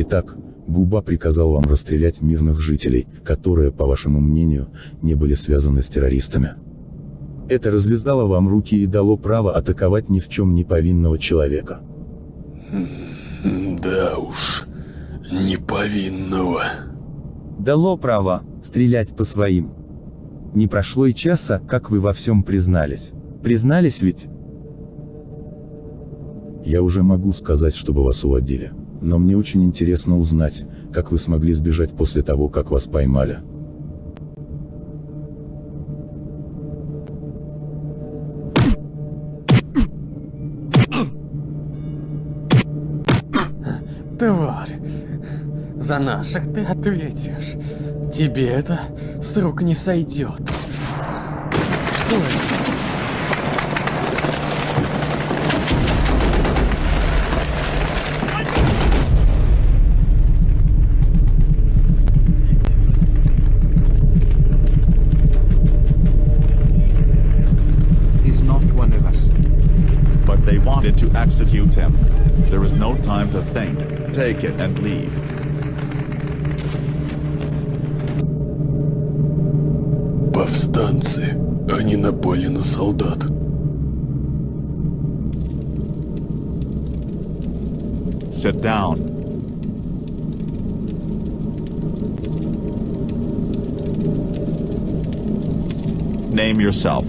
Итак, Губа приказал вам расстрелять мирных жителей, которые, по вашему мнению, не были связаны с террористами. Это развязало вам руки и дало право атаковать ни в чем не повинного человека. Да уж, не повинного. Дало право стрелять по своим. Не прошло и часа, как вы во всем признались. Признались ведь? Я уже могу сказать, чтобы вас уводили. Но мне очень интересно узнать, как вы смогли сбежать после того, как вас поймали. Тварь, за наших ты ответишь. Тебе это с рук не сойдет. Что это? But they wanted to execute him. There was no time to think, take it and leave. Повстанцы, они напали на солдат. Sit down. Name yourself.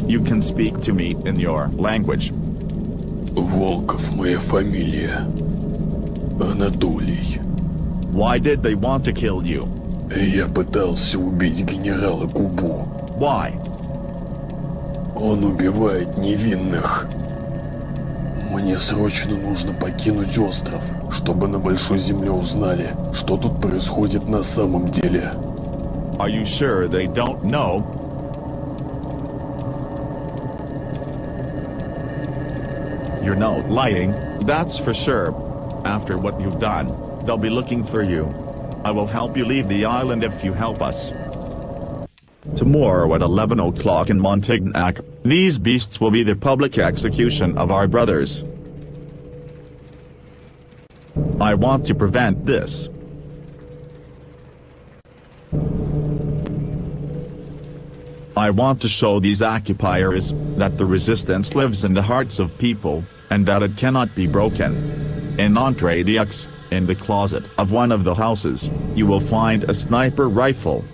You can speak to me in your language. Волков моя фамилия. Анатолий. Why did they want to kill you? Я пытался убить генерала Губу. Why? Он убивает невинных. Мне срочно нужно покинуть остров, чтобы на Большой Земле узнали, что тут происходит на самом деле. Are you sure they don't know? You're not lying, that's for sure. After what you've done, they'll be looking for you. I will help you leave the island if you help us. Tomorrow at 11 o'clock in Montignac, these beasts will be the public execution of our brothers. I want to prevent this. I want to show these occupiers that the resistance lives in the hearts of people, and that it cannot be broken. In Entrée d'Aix, in the closet of one of the houses, you will find a sniper rifle.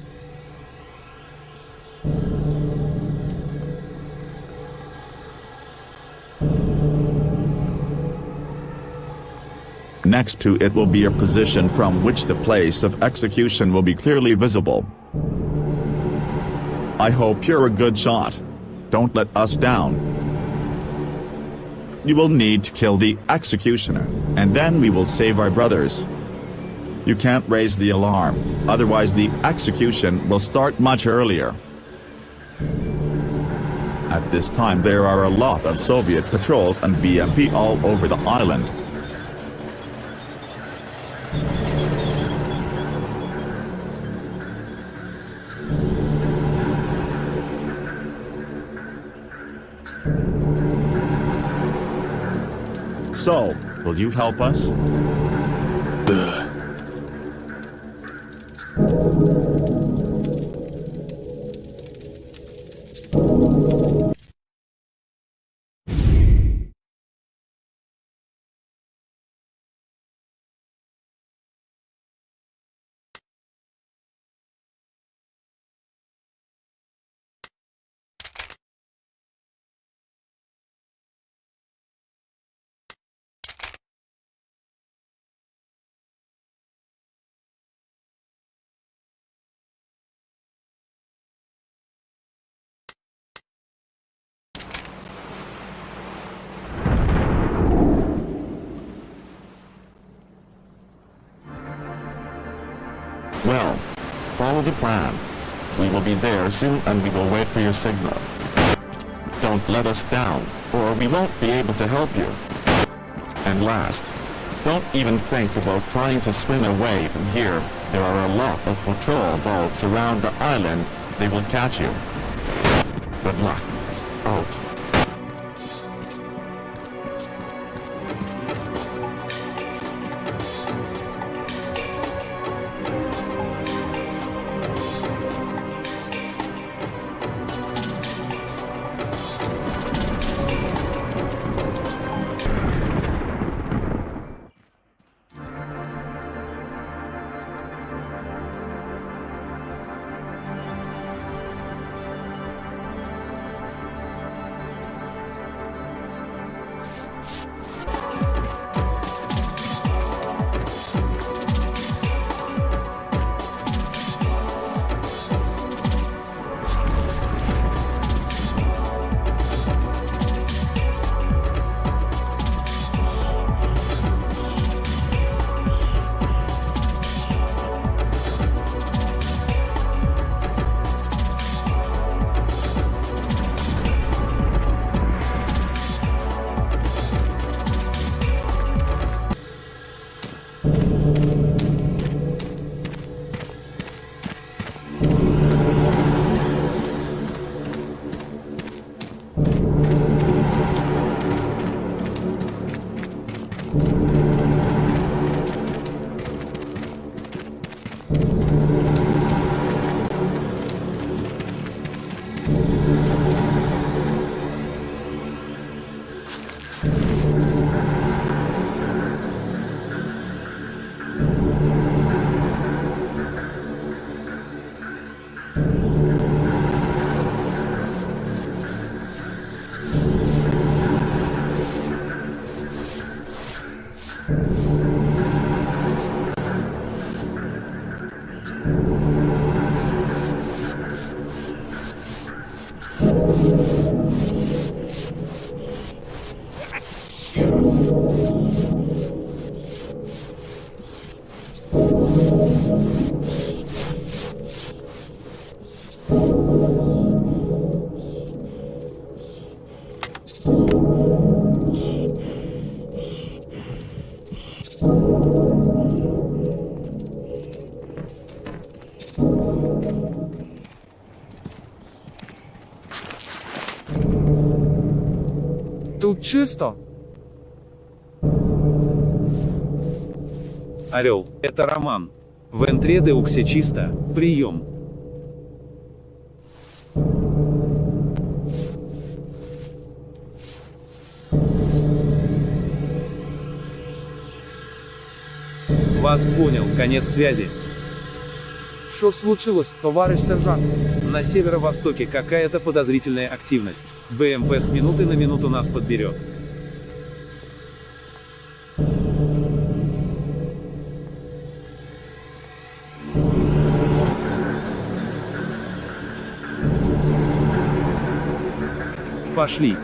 Next to it will be a position from which the place of execution will be clearly visible. I hope you're a good shot. Don't let us down. You will need to kill the executioner, and then we will save our brothers. You can't raise the alarm, otherwise the execution will start much earlier. At this time there are a lot of Soviet patrols and BMP all over the island. So, will you help us? Да. Well, follow the plan. We will be there soon and we will wait for your signal. Don't let us down, or we won't be able to help you. And last, don't even think about trying to swim away from here. There are a lot of patrol boats around the island. They will catch you. Good luck. Out. Тут чисто. Орел, это Роман. В Энтре-де-Уксе чисто. Прием. Вас понял, конец связи. Що случилось, товарищ сержант? На северо-востоке какая-то подозрительная активность. БМП с минуты на минуту нас подберет. Пошли.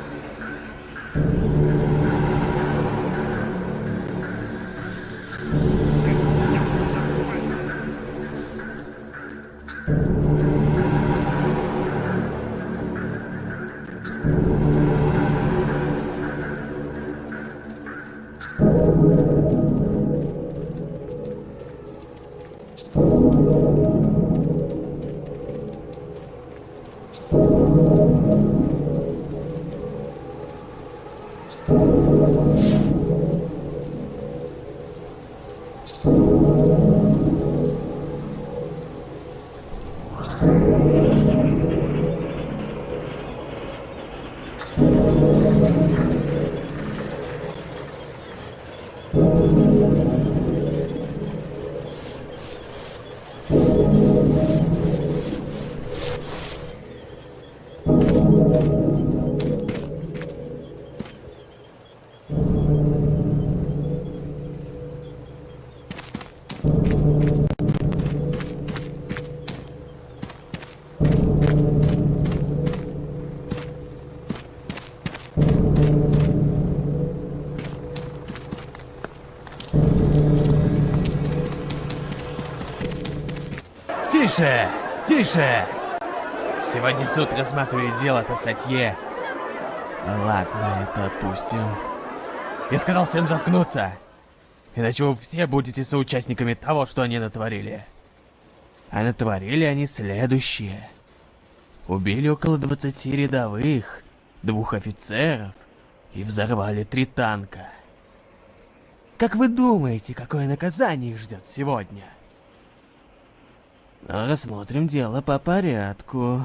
Тише! Тише! Сегодня суд рассматривает дело по статье. Ладно, это опустим. Я сказал всем заткнуться. Иначе вы все будете соучастниками того, что они натворили. А натворили они следующее. Убили около 20 рядовых, 2 офицеров и взорвали 3 танка. Как вы думаете, какое наказание их ждет сегодня? Но рассмотрим дело по порядку.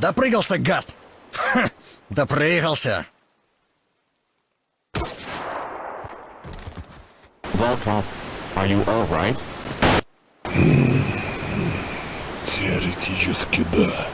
Допрыгался, гад! Ха, допрыгался! Volkov, are you alright? Теоретически да.